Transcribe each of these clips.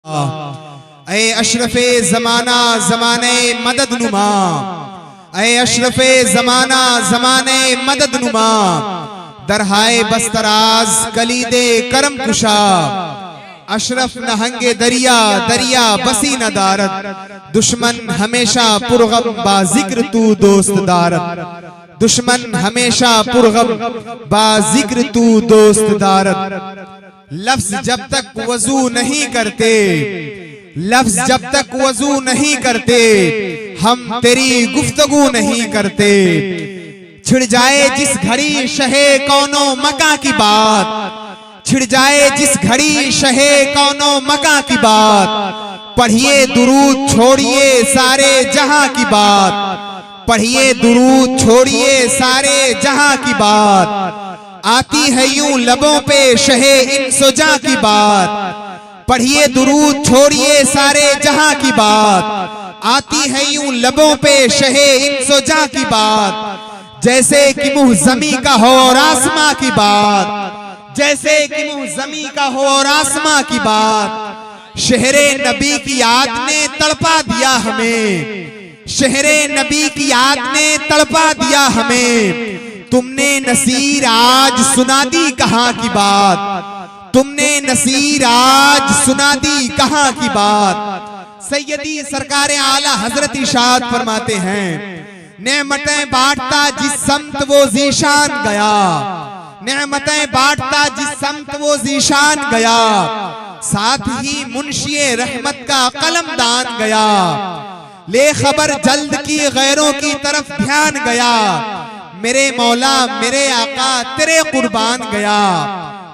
ऐ अशरफे ज़माना ज़माने मदद नुमा, ऐ अशरफे ज़माना ज़माने मदद नुमा, दरहाए बस्तराज कलीदे करम कुशा, अशरफ नहंगे दरिया दरिया बसी न दारत, दुश्मन हमेशा पुरगम बाजिक्र तू दोस्त दारत, दुश्मन हमेशा पुरगम बाजिक्र तू दोस्त दारत। लफ्ज जब तक वजू नहीं करते, लफ्ज जब तक वजू नहीं करते, हम तेरी गुफ्तगू नहीं करते। छिड़ जाए जिस घड़ी शहे कौनो मका की बात, छिड़ जाए जिस घड़ी शहे कौनो मका की बात, पढ़िए दुरूद छोड़िए सारे जहां की बात, पढ़िए दुरूद छोड़िए सारे जहां की बात। आती है यूं लबों पे शहे इन सुजा की बात, पढ़िए दुरूद छोड़िए सारे जहां की बात। आती है यूं लबों पे शहे इन सुजा की बात, जैसे कि मुंह जमी का हो और आसमां की बात, जैसे कि मुंह जमी का हो और आसमां की बात। शहरे नबी की याद ने तड़पा दिया हमें, शहरे नबी की याद ने तड़पा दिया हमें। तुमने नसीर आज सुना दी कहां की बात, तुमने नसीर आज सुना दी कहां की बात। सैयदी सरकार आला हजरत इरशाद फरमाते हैं, नेमतें बांटता जिस समत वो जीशान गया, नेमतें बांटता जिस समत वो जीशान गया, साथ ही मुंशिए रहमत का कलम दान गया। ले खबर जल्द की गैरों की तरफ ध्यान गया, मेरे मौला मेरे आका तेरे कुर्बान गया,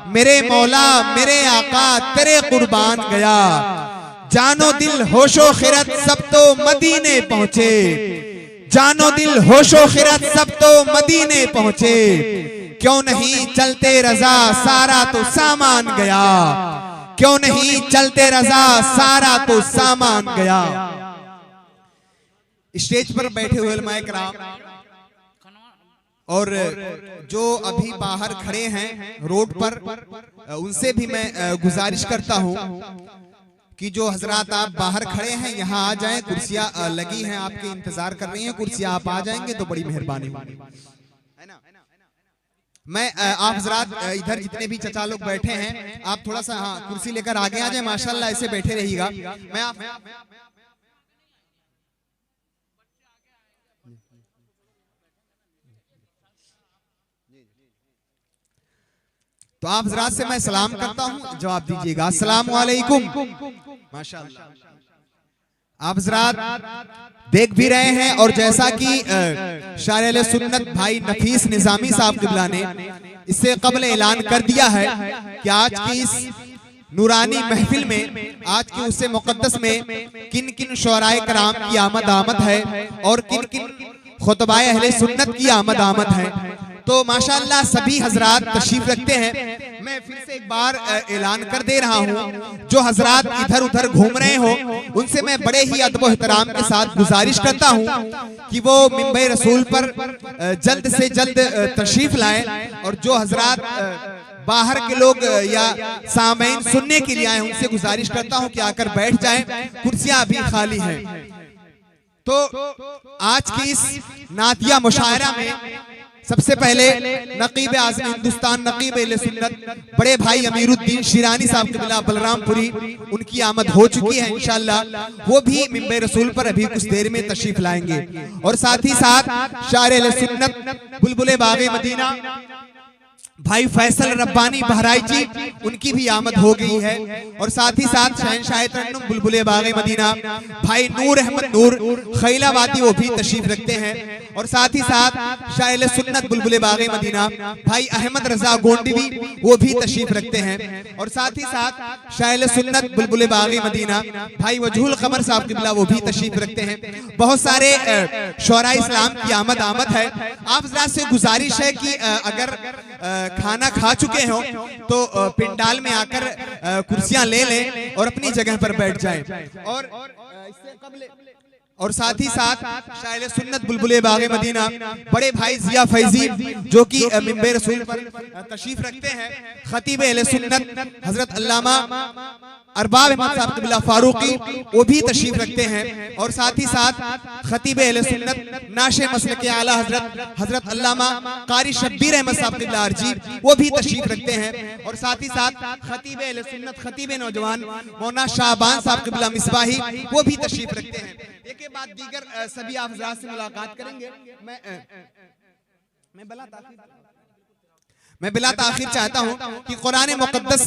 मेरे मौला मेरे आका तेरे कुर्बान गया। जानो दिल होशो खिरत सब तो मदीने पहुंचे, जानो दिल होशो खिरत सब तो मदीने पहुंचे। क्यों नहीं चलते रजा सारा तो सामान गया, क्यों नहीं चलते रजा सारा तो सामान गया। स्टेज पर बैठे हुए उलमाए किराम और जो अभी बाहर खड़े हैं रोड पर, उनसे भी मैं गुजारिश करता हूं कि जो हजरात आप बाहर खड़े हैं यहाँ आ जाएं, कुर्सियां लगी हैं आपके इंतजार कर रही हैं, कुर्सियां आप आ जाएंगे तो बड़ी मेहरबानी होगी, है ना। मैं आप हजरात इधर जितने भी चचा लोग बैठे हैं आप थोड़ा सा हाँ कुर्सी लेकर आगे आ जाए, माशाल्लाह ऐसे बैठे रहिएगा। मैं आप तो आप हजरात से मैं सलाम करता हूं, जवाब दीजिएगा। अस्सलाम वालेकुम। माशाअल्लाह आप हजरात देख भी रहे हैं और जैसा कि शायर सुन्नत भाई नफीस निजामी साहब क़िबला ने इससे कबल ऐलान कर दिया है कि आज की इस नूरानी महफिल में, आज की उससे मुक़द्दस में किन किन शुअराए कराम की आमद है और किन किन खुतबाए अहले सुन्नत की आमद है। तो माशाअल्लाह सभी हजरात तशरीफ रखते हैं। मैं फिर से एक बार ऐलान कर दे रहा हूं, जो हजरात इधर उधर घूम रहे हो उनसे मैं बड़े ही अदब व एहतराम के साथ गुजारिश करता हूं कि वो मिंबर रसूल पर जल्द से जल्द तशरीफ लाएं। और जो हजरात बाहर के लोग या सामईन सुनने के लिए आए उनसे गुजारिश करता हूं कि आकर बैठ जाएं, कुर्सियां अभी खाली हैं। तो आज की इस नातिया मुशायरा में सबसे पहले नकीब आज़म हिंदुस्तान नकीब अहले सुन्नत बड़े भाई अमीरुद्दीन शिरानी साहब क़िबला बलरामपुरी, उनकी आमद हो चुकी है इंशाअल्लाह। वो भी मिंबर रसूल पर अभी कुछ देर में तशरीफ लाएंगे। और साथ ही साथ शायर अहले सुन्नत बुलबुले बाग़े मदीना भाई फैसल रब्बानी बहराइची, उनकी भी आमद हो गई है। और साथ ही साथ शहंशाह तरन्नुम बुलबुले बाग़े मदीना भाई नूर अहमद नूर खैलावादी वो भी तशरीफ रखते हैं। और साथ ही साथ शायर सुन्नत बुलबुले बाग़े मदीना भाई अहमद रजा गोंडवी वो भी तशरीफ रखते हैं। और साथ ही साथ शायर सुन्नत बुलबुले बाग़े मदीना भाई वजहुल क़मर साहब क़िबला वो भी तशरीफ रखते हैं। बहुत सारे शुअराए इस्लाम की आमद है। आप ज़रा से गुजारिश है कि अगर खाना खा चुके हो तो पिंडाल में आकर कुर्सियां ले लें और अपनी जगह पर बैठ जाएं। और इससे और साथ ही साथ शायर सुन्नत बुलबुले बागे मदीना बड़े भाई जिया फैजी जो कि मिंबर रसूल पर तशरीफ रखते हैं, खतीब अहले सुन्नत हजरत अल्लामा अरबाब अहमद साहब क़िबला फारूकी वो भी तशरीफ रखते हैं। और साथ ही साथ खतीब अहले सुन्नत नाशे मसलक के आला हजरत अल्लामा कारी शब्बीर अहमद साहब क़िबला अर्जी वो भी तशरीफ रखते हैं। और साथ ही साथ खतीब अहले सुन्नत खतीब नौजवान मौलाना शाहबान साहब क़िबला मिसबाही वो भी तशरीफ रखते हैं। एक के बाद दीगर सभी आप हज़रात से मुलाकात करेंगे। मैं बिला ताखिर चाहता हूं कि कुरान मुक़द्दस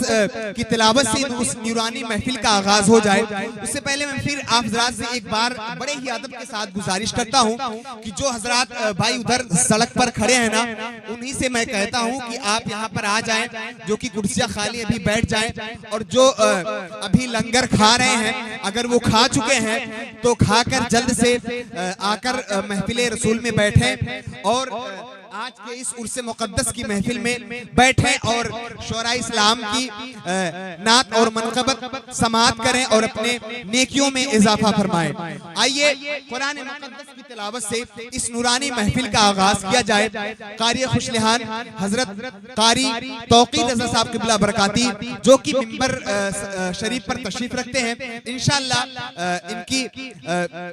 की तिलावत से उस नूरानी महफिल का आगाज हो जाए। उससे पहले मैं फिर आप हज़रात से एक बार बड़े ही अदब के साथ गुजारिश करता हूं कि जो हज़रात भाई उधर सड़क पर खड़े हैं ना, उन्हीं से मैं कहता हूं कि आप यहां पर आ जाएं, जो कि कुर्सियां खाली अभी बैठ जाएं। और जो अभी लंगर खा रहे हैं, अगर वो खा चुके हैं तो खाकर जल्द से आकर महफिल रसूल में बैठें और आज के इस उर्से मुक़द्दस की महफिल में बैठें और शोरा इस्लाम की नात और मनक़बत समाअत करें और अपने नेकियों में इजाफा फरमाएं। आइए कुरान मुक़द्दस की तिलावत से इस नूरानी महफिल का आगाज किया जाए। कारी खुशलिहान हजरत कारी तौक़ीर रज़ा साहब क़िबला बरकाती जो कि मिंबर शरीफ पर तशरीफ रखते हैं, इंशाअल्लाह इनकी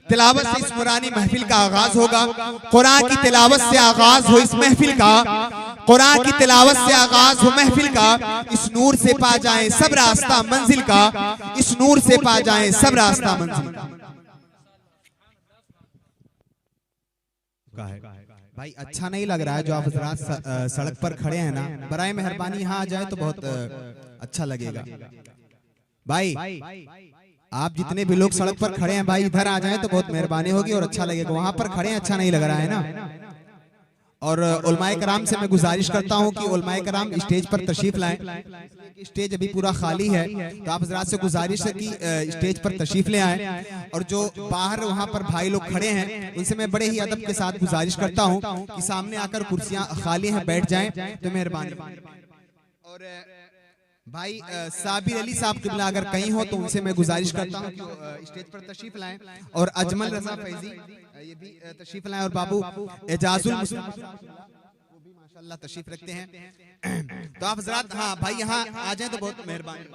तिलावत से इस नूरानी महफिल का आगाज होगा। कुरान की तिलावत से आगाज हो इस महफिल का, कुरान की तिलावत से आगाज हो महफिल का। इस नूर से पा जाएं सब रास्ता मंजिल का, इस नूर से पा जाएं सब रास्ता मंजिल का। भाई अच्छा नहीं लग रहा है जो आप हज़रात सड़क पर खड़े हैं ना, बराए मेहरबानी यहाँ आ जाए तो बहुत अच्छा लगेगा। भाई आप जितने भी लोग सड़क पर खड़े हैं भाई इधर आ जाएं तो बहुत मेहरबानी होगी और अच्छा लगेगा। वहां पर खड़े हैं अच्छा नहीं लग रहा है ना। और उलमाए कराम से मैं गुजारिश करता हूं कि उलमाए कराम स्टेज पर तशरीफ लाएं। स्टेज अभी पूरा खाली है तो आप हज़रात से गुजारिश है कि स्टेज पर तशरीफ ले आएं। और जो बाहर वहां पर भाई लोग खड़े हैं उनसे मैं बड़े ही अदब के साथ गुजारिश करता हूं कि सामने आकर कुर्सियां खाली हैं बैठ जाएं तो मेहरबानी। और भाई साबिर अली साहब क़िबला अगर कहीं हो तो उनसे मैं गुजारिश करता हूं कि स्टेज पर तशरीफ लाएं। और अजमल रजा फैजी ये भी तशरीफ लाएं। और बाबू एजाजुल मुस्लिम वो भी माशाल्लाह तशरीफ रखते हैं। तो आप हज़रात हाँ भाई यहाँ आ जाएं तो बहुत मेहरबानी।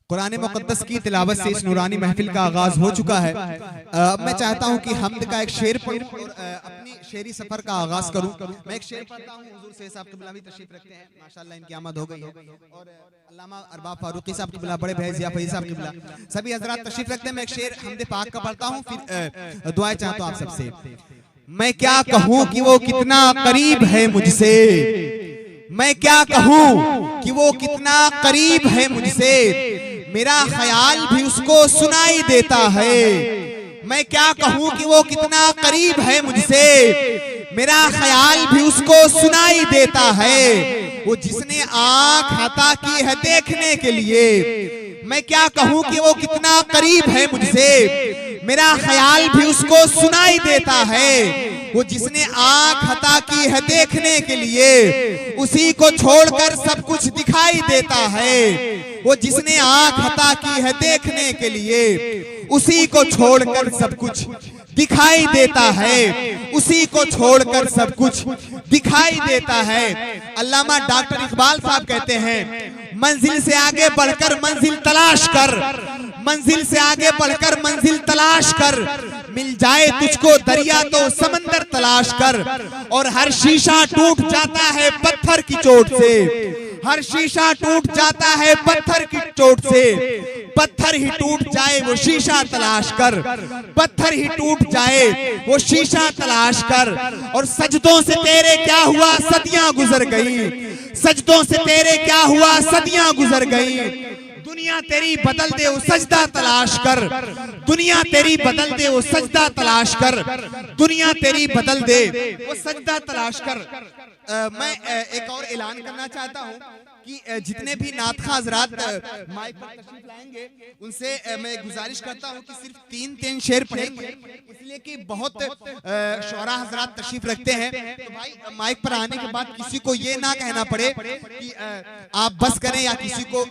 कुरान मुक़द्दस की तिलावत से इस नूरानी महफिल का आगाज हो चुका है। अब मैं चाहता हूं कि हम्द का एक शेर पढ़ूं और अपनी शेरी सफर का आगाज करूं। मैं एक शेर पढ़ता हूं। हुजूर से साहब क़िबला भी तशरीफ रखते हैं, माशाल्लाह इनकी आमद हो गई है। और अल्लामा अरबाब फारूकी साहब क़िबला, बड़े भाई जिया फैज़ी साहब क़िबला, सभी हज़रात तशरीफ रखते हैं। मैं एक शेर हम्द पाक का पढ़ता हूं, फिर दुआएं चाहता हूं आप सबसे। मैं क्या कहूं कि वो कितना करीब है मुझसे, मैं क्या कहूं कि वो कितना करीब है मुझसे, मेरा ख्याल भी उसको सुनाई देता है। मैं क्या कहूं कि वो कितना करीब है मुझसे, मेरा ख्याल भी उसको सुनाई देता है। वो जिसने आँख अता की है देखने के लिए, मैं क्या कहूं कि वो कितना करीब है मुझसे, मेरा ख्याल भी उसको सुनाई देता है। वो जिसने आँख अता की है देखने के लिए, उसी को छोड़कर सब कुछ दिखाई देता है। वो जिसने आँख अता की है देखने के लिए, उसी को छोड़कर सब कुछ दिखाई देता है, उसी को छोड़कर सब कुछ दिखाई देता है। अल्लामा डॉक्टर इकबाल साहब कहते हैं, मंजिल से आगे बढ़कर मंजिल तलाश कर, मंजिल से आगे बढ़कर मंजिल तलाश कर, मिल जाए तुझको दरिया तो समंदर तलाश कर। और हर शीशा टूट जाता है पत्थर की चोट से, हर शीशा टूट जाता है पत्थर की चोट से। पत्थर ही टूट जाए वो शीशा तलाश कर, पत्थर ही टूट जाए वो शीशा तलाश कर। और सजदों से तेरे क्या हुआ सदियां गुजर गई, सजदों से तेरे क्या हुआ सदियां गुजर गई। दुनिया तेरी बदल दे वो सजदा तलाश कर, दुनिया तेरी बदल दे वो सजदा तलाश कर, दुनिया तेरी बदल दे वो सजदा तलाश कर। मैं एक और ऐलान करना चाहता हूं कि जितने भी नातखा हजरात माइक पर तशरीफ लाएंगे उनसे मैं गुजारिश करता हूं कि सिर्फ 3 शेर पढ़ेंगे, इसलिए कि बहुत शोरा हजरात तशरीफ रखते हैं। तो भाई माइक पर आने के बाद किसी को ये ना कहना पड़े कि आप बस करें या किसी को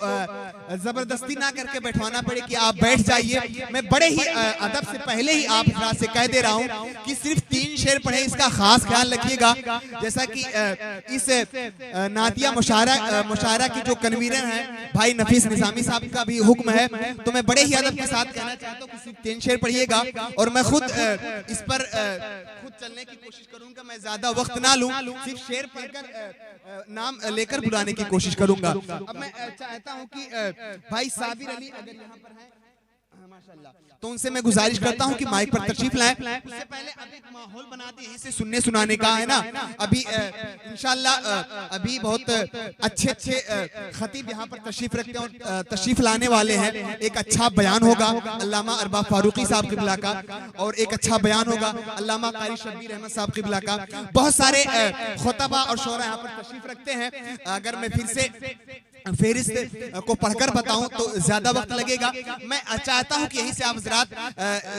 जबरदस्ती ना करके बैठवाना पड़े कि आप बैठ जाइए। मैं बड़े ही अदब से पहले ही आप हजरात से कह दे रहा हूं कि सिर्फ 3 शेर पढ़े, इसका खास ख्याल रखिएगा। जैसा कि इस नातिया मुशायरा की जो कन्वीनर हैं भाई नफीस निजामी साहब का भी हुक्म है, तो मैं बड़े ही अदब के साथ कहना चाहता हूँ कि सिर्फ 3 शेर पढ़िएगा और मैं खुद इस पर खुद चलने की कोशिश करूंगा। मैं ज्यादा वक्त ना लूं, सिर्फ शेर पढ़कर नाम लेकर बुलाने की कोशिश करूंगा। अब मैं चाहता हूं कि भाई साबिर अली अगर यहाँ पर हैं माशाल्लाह, तो उनसे मैं गुजारिश करता हूं कि माइक पर तशरीफ लाएं। उससे पहले अभी माहौल बना दिए यहीं से सुनने सुनाने का है ना। अभी इंशाल्लाह अभी बहुत अच्छे खतीब यहाँ पर तशरीफ रखते हैं और तशरीफ लाने वाले हैं। एक अच्छा बयान होगा अल्लामा अरबाब फारूकी साहब क़िबला का, और एक अच्छा बयान होगा अल्लामा कारी शब्बीर अहमद साहब क़िबला का। बहुत सारे खुतबा और शोरा यहाँ पर तशरीफ रखते हैं। अगर मैं फिर से फेरिस्त को पढ़कर बताऊं तो ज्यादा वक्त लगेगा। मैं चाहता हूं कि यहीं से आप हजरात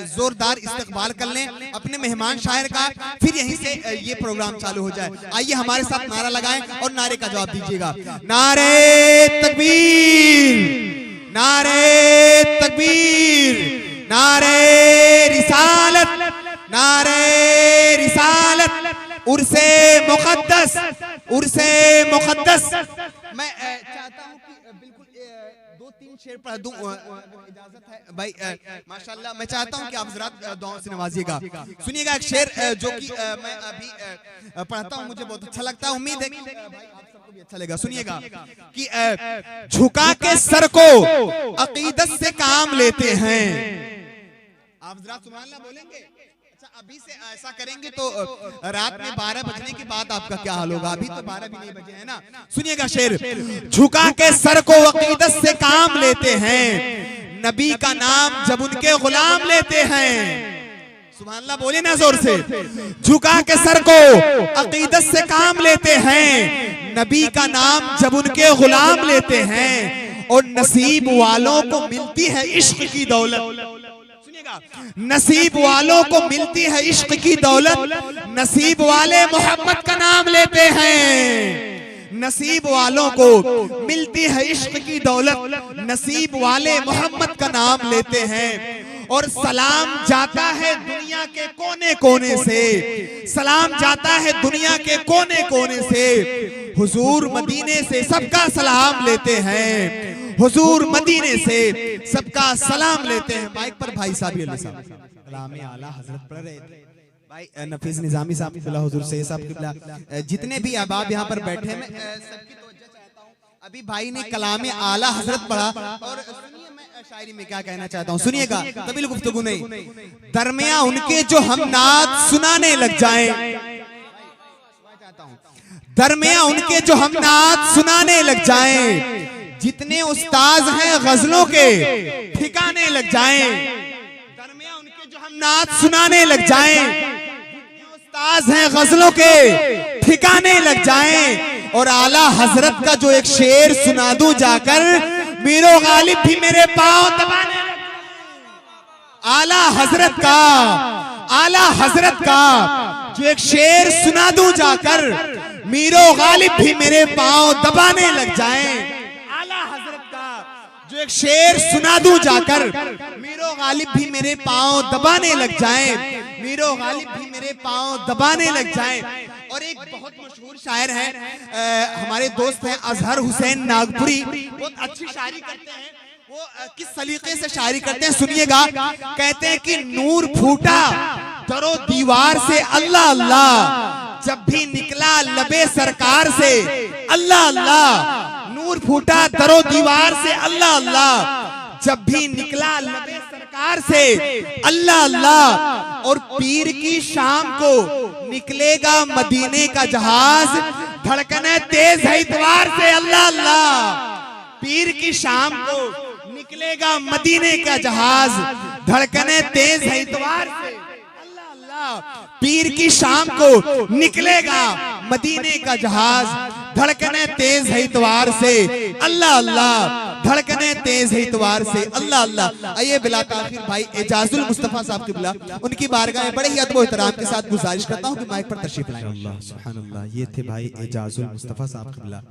जोरदार इस्तकबाल कर लें अपने मेहमान शायर का, फिर यहीं से ये प्रोग्राम चालू हो जाए। आइए हमारे साथ नारा लगाएं और नारे का जवाब दीजिएगा। नारे तकबीर, नारे तकबीर, नारे रिसालत, नारे रिसालत, उर्से मुक़द्दस, उर्से मुक़द्दस। मैं चाहता हूं कि बिल्कुल 2-3 शेर पढ़ दूं, इजाजत है भाई माशाल्लाह। मैं चाहता हूं कि आप हजरात दुआओं से नवाजिएगा। सुनिएगा एक शेर जो कि मैं अभी पढ़ता हूं, मुझे बहुत अच्छा लगता है, उम्मीद है कि भाई आप सबको भी अच्छा लगेगा। सुनिएगा कि झुका के सर को अकीदत से काम लेते हैं। आप हजरात सुभान अल्लाह बोलेंगे? अभी से ऐसा करेंगे तो रात में 12 बजने के बाद आपका क्या हाल होगा? अभी तो 12 भी नहीं बजे है ना। सुनिएगा शेर, झुका के सर को अकीदत से काम लेते हैं, नबी का नाम जब उनके गुलाम लेते हैं। सुभान अल्लाह बोले ना जोर से। झुका के सर को अकीदत से काम लेते हैं, नबी का नाम जब उनके गुलाम लेते हैं, और नसीब वालों को मिलती है इश्क की दौलत। नसीब वालों को मिलती है इश्क की दौलत, नसीब वाले मोहम्मद का नाम लेते हैं। नसीब वालों को मिलती है इश्क की दौलत, नसीब वाले मोहम्मद का नाम लेते हैं। और सलाम जाता है दुनिया के कोने कोने से, सलाम जाता है दुनिया के कोने कोने से, हुजूर मदीने से सबका सलाम लेते हैं, हुजूर मदीने से सबका सलाम लेते हैं। माइक पर भाई साहब सलाम आला हजरत पढ़ रहे थे भाई नफीस निजामी साहब क़िबला, हुजूर सैयद साहब क़िबला, जितने भी अहबाब यहाँ पर बैठे हैं मैं सबकी तवज्जो चाहता हूँ। अभी भाई ने कलाम आला हजरत पढ़ा और सुनिए मैं शायरी में क्या कहना चाहता हूँ, सुनिएगा तभी गुफ्तगू नहीं। दरमिया उनके जो हम नात सुनाने लग जाएं, दरमिया उनके जो हम नात सुनाने लग जाएं, जितने उस्ताज हैं गजलों के ठिकाने लग जाएं। दरमिया उनके जो हम नात सुनाने लग जाएं, उस्ताज हैं गजलों के ठिकाने लग जाएं। और आला हजरत का जो एक शेर सुना दूं जाकर, मीरो गालिब भी मेरे पांव दबाने। आला हजरत का, आला हजरत का जो एक शेर सुना दूं जाकर, मीरो गालिब भी मेरे पांव दबाने लग जाएं। जो एक शेर सुना दूं जाकर, मीरो गालिब भी मेरे पांव दबाने लग जाएं, मीरो गालिब भी मेरे पांव दबाने लग जाएं। और एक बहुत मशहूर शायर है हमारे दोस्त हैं अजहर हुसैन नागपुरी, बहुत अच्छी शायरी करते हैं। वो किस सलीके से शायरी करते हैं सुनिएगा। कहते हैं कि नूर फूटा दरो दीवार से अल्लाह अल्लाह, जब भी निकला लबे सरकार से अल्लाह अल्लाह। नूर फूटा दरो दीवार से अल्लाह अल्लाह, जब भी निकला लबे सरकार से अल्लाह अल्लाह। और पीर की शाम को निकलेगा मदीने का जहाज, धड़कने तेज है इतवार से अल्लाह अल्लाह। पीर की शाम को निकलेगा मदीने का जहाज, धड़कने तेज है इतवार से अल्लाह अल्लाह। पीर की शाम को निकलेगा मदीने का जहाज, धड़कने तेज है इतवार से, अल्लाह अल्लाह, धड़कने तेज है इतवार से, अल्लाह अल्लाह। आइए बिला ताखिर भाई एजाजुल मुस्तफा साहब किबला, उनकी बारगाह में बड़े ही अदब एहतराम के साथ गुजारिश करता हूँ कि माइक पर तशरीफ लाएं। अल्लाह सुभान अल्लाह। ये थे भाई एजाजुल मुस्तफा साहब किबला,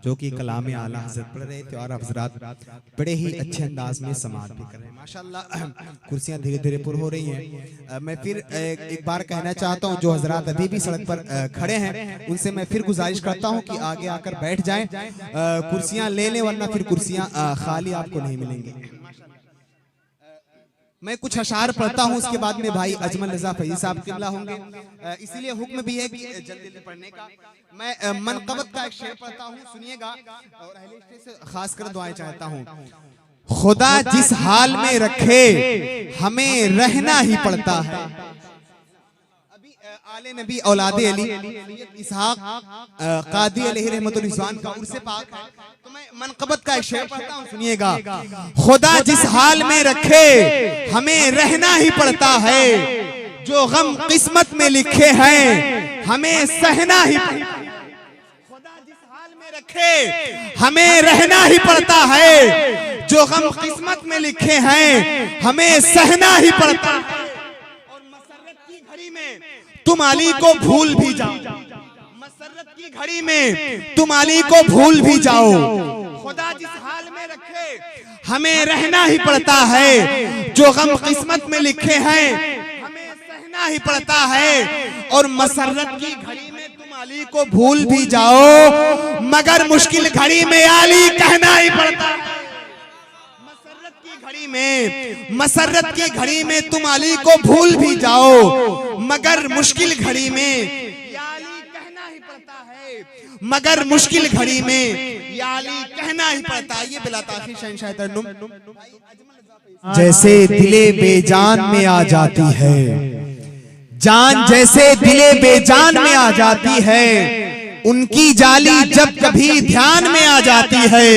जो कि कलाम आला हज़रत पढ़ रहे थे और हज़रात बड़े ही अच्छे अंदाज में समाअत भी कर रहे हैं माशाअल्लाह। कुर्सियां धीरे धीरे पुर हो रही हैं। मैं फिर एक बार कहना चाहता हूं, जो हजरात अभी भी सड़क पर खड़े हैं उनसे मैं फिर गुजारिश करता हूं कि आगे आकर बैठ जाएं, कुर्सियां ले लें, वरना फिर कुर्सियां खाली आपको नहीं मिलेंगी। मैं कुछ अशार पढ़ता हूं, उसके बाद में भाई अजमल रजा फैजी साहब किबला होंगे, इसीलिए हुक्म भी है कि जल्दी जल्दी पढ़ने का। मैं मनक़बत का एक शेर पढ़ता हूं, सुनिएगा, और अहले इश्क़ से खास कर दुआएं चाहता हूं। खुदा जिस हाल में रखे हमें रहना ही पड़ता है। अभी आले नबी औलादे अली इसहाक कादी अलैहि रहमतुल रिज़वान का उर्से पाक है, तो मैं मनक़बत का एक शेर पढ़ता हूं, सुनिएगा। खुदा जिस हाल में रखे हमें रहना ही पड़ता है, जो गम किस्मत में लिखे हैं हमें सहना ही पड़ता है। खुदा जिस हाल में रखे हमें रहना ही पड़ता है, जो गम किस्मत में लिखे हैं हमें सहना ही पड़ता है। और मसर्रत की घड़ी में तुम अली को भूल भी जाओ, मसर्रत की घड़ी में तुम अली को भूल भी जाओ। खुदा जिस हाल में रखे हमें रहना ही पड़ता है, जो गम किस्मत में लिखे हैं हमें सहना ही पड़ता है। और मसर्रत की घड़ी में तुम अली को भूल भी जाओ, मगर मुश्किल घड़ी में अली कहना ही पड़ता है। मसर्रत की घड़ी में तुम अली को भूल भी जाओ, मगर मुश्किल घड़ी में या अली कहना ही पड़ता है, मगर मुश्किल घड़ी में या अली कहना ही पड़ता है। ये बिला ताखीर शहंशाह तरन्नुम। जैसे दिले बेजान में आ जाती है, जान जैसे दिले बेजान में आ जाती है, उनकी जाली जब कभी ध्यान में आ जाती है।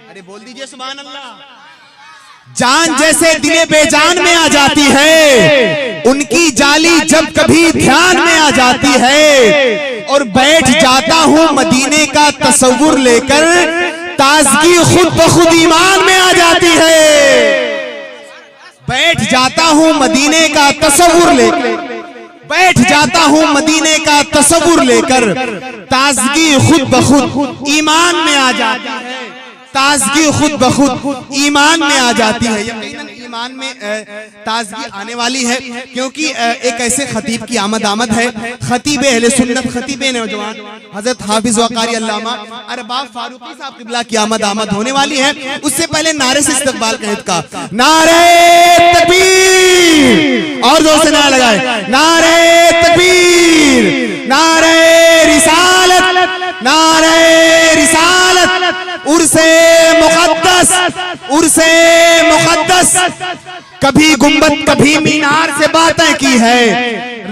अरे बोल दीजिए सुभान अल्लाह। जान जैसे दिले बेजान में आ जाती है, उनकी जाली जब कभी ध्यान में आ जाती है। और बैठ जाता हूँ मदीने का तसव्वुर लेकर, ताजगी खुद ब खुद ईमान में आ जाती है। बैठ जाता हूँ मदीने का तसव्वुर लेकर, बैठ जाता हूँ मदीने का तसव्वुर लेकर, ताजगी खुद ब खुद ईमान में आ जाती है। ताजगी खुद ब खुद ईमान में आ जाती है। यकीनन ईमान में ताजगी आने वाली है, क्योंकि एक ऐसे खतीब की आमद है, खतीब अहले सुन्नत, खतीब नौजवान हजरत हाफिज वकारी अल्लामा अरबाब फारूकी साहब किबला की आमद होने वाली है। उससे पहले नारे से इस्तकबाल कहत का, नारे तकबीर, और जोर से नारा लगाए, नारे तकबीर, नारे रिसालत, नारे रिसालत, उर्से मुक़द्दस, उर्से मुक़द्दस। कभी गुंबद कभी मीनार से बातें की है,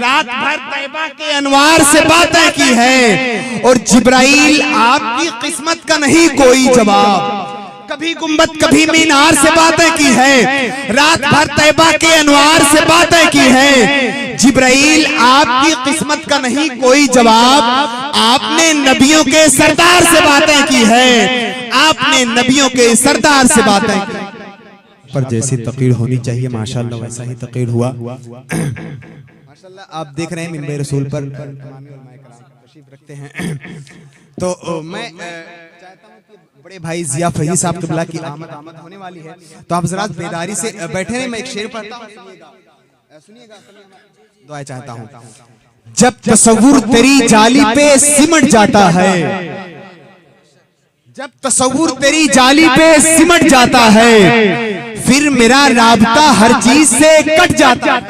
रात भर तैबा के अनवार से बातें की है। और जिब्राइल आपकी किस्मत का नहीं कोई जवाब। कभी गुंबद कभी मीनार से बातें की है, रात भर तैबा के अनवार से बातें की है। जिब्राइल आपकी किस्मत का नहीं कोई जवाब, आपने नबियों के सरदार से बातें की है, आपने नबियों के सरदार से बातें की। पर जैसी तक़रीर होनी चाहिए माशाअल्लाह वैसा ही तक़रीर हुआ। माशाअल्लाह आप देख रहे हैं मिंबर रसूल पर तशरीफ रखते हैं। तो मैं चाहता हूं कि बड़े भाई जिया फैजी साहब किबला की आमद होने वाली है, तो आप जरा बेदारी से बैठे रहे। मैं एक शेर पढ़ता हूं, सुनिएगा, दुआ चाहता हूं। जब तसव्वुर तेरी जाली पे सिमट जाता है, जब तसव्वुर तेरी जाली पे सिमट जाता है, फिर मेरा राबता हर चीज से कट जाता है।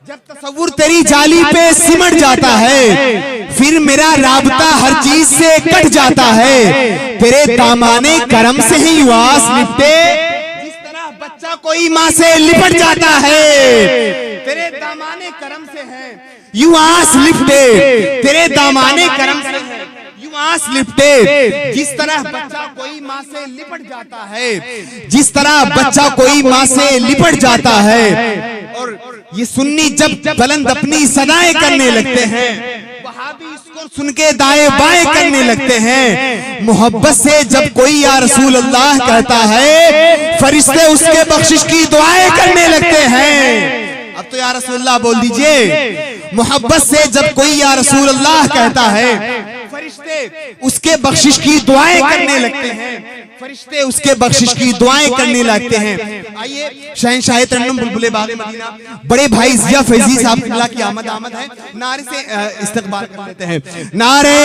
जब तसव्वुर तेरी जाली पे सिमट जाता है, फिर मेरा राबता हर चीज से कट जाता है। तेरे दामाने करम से ही युवास लिपटे, जिस तरह बच्चा कोई माँ से लिपट जाता है। तेरे दामाने करम से है युवास लिपटे, तेरे दामाने करम से है युवास लिपटे। जिस तरह बच्चा कोई माँ से लिपट जाता है, जिस तरह बच्चा कोई माँ से लिपट जाता है। और ये सुन्नी जब बुलंद अपनी सदाएं करने लगते हैं, वहाबी इसको को सुन के दाएं बाएं करने लगते हैं। मोहब्बत से जब कोई या रसूल अल्लाह कहता है, फरिश्ते उसके बख्शिश की दुआएं करने लगते हैं। अब तो या रसूल अल्लाह बोल दीजिए। मोहब्बत से जब कोई या रसूल अल्लाह कहता है, फरिश्ते उसके बख्शिश की दुआएं करने लगते हैं। फरिश्ते उसके बख्शिश की दुआएं करने लगते हैं। आइए शहंशाह तरन्नुम बुलबुले बाग़े मदीना बड़े भाई जिया फैजी साहब किबला की आमद है। नारे से इस्तकबाल कर लेते हैं। नारे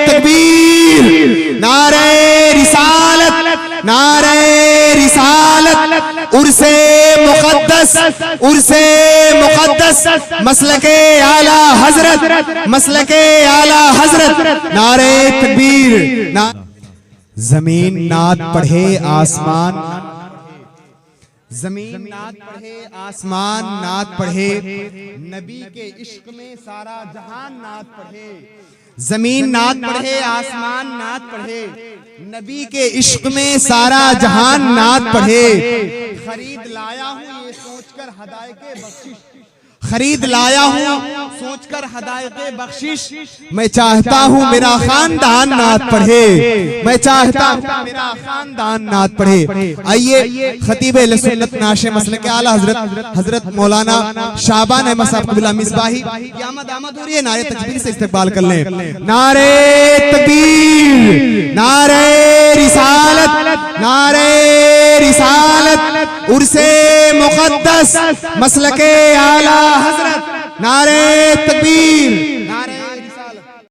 तकबीर, नारे रिसालत, नारे रिसालत, उर्से मुक़द्दस, उर्से मुक़द्दस, मसलके आला हजरत, मसलके आला हजरत, नारे तकबीर। जमीन नात पढ़े आसमान, जमीन नात पढ़े आसमान नात पढ़े, नबी के इश्क में सारा जहान नात पढ़े। जमीन नात पढ़े आसमान नात पढ़े, नबी के इश्क में सारा जहान नात पढ़े। खरीद लाया हूँ ये सोचकर हदायके बख्शिश, खरीद लाया हूँ सोचकर हदायते बख्शिश। मैं चाहता हूँ मेरा खानदान नात पढ़े, मैं चाहता हूँ मेरा खानदान नात पढ़े। आइए खतीब सुन्नत नाशे मसलक आला हजरत हजरत मौलाना शाबान अहमद साहब क़िबला मिसबाही की आमद हो रही है। नारे तकबीर से इस्तकबाल कर लें। नारे तकबीर, नारे रिसालत, नारे रिसालत, उर्से मुक़द्दस, मसलके आला हजरत, नारे तकबीर।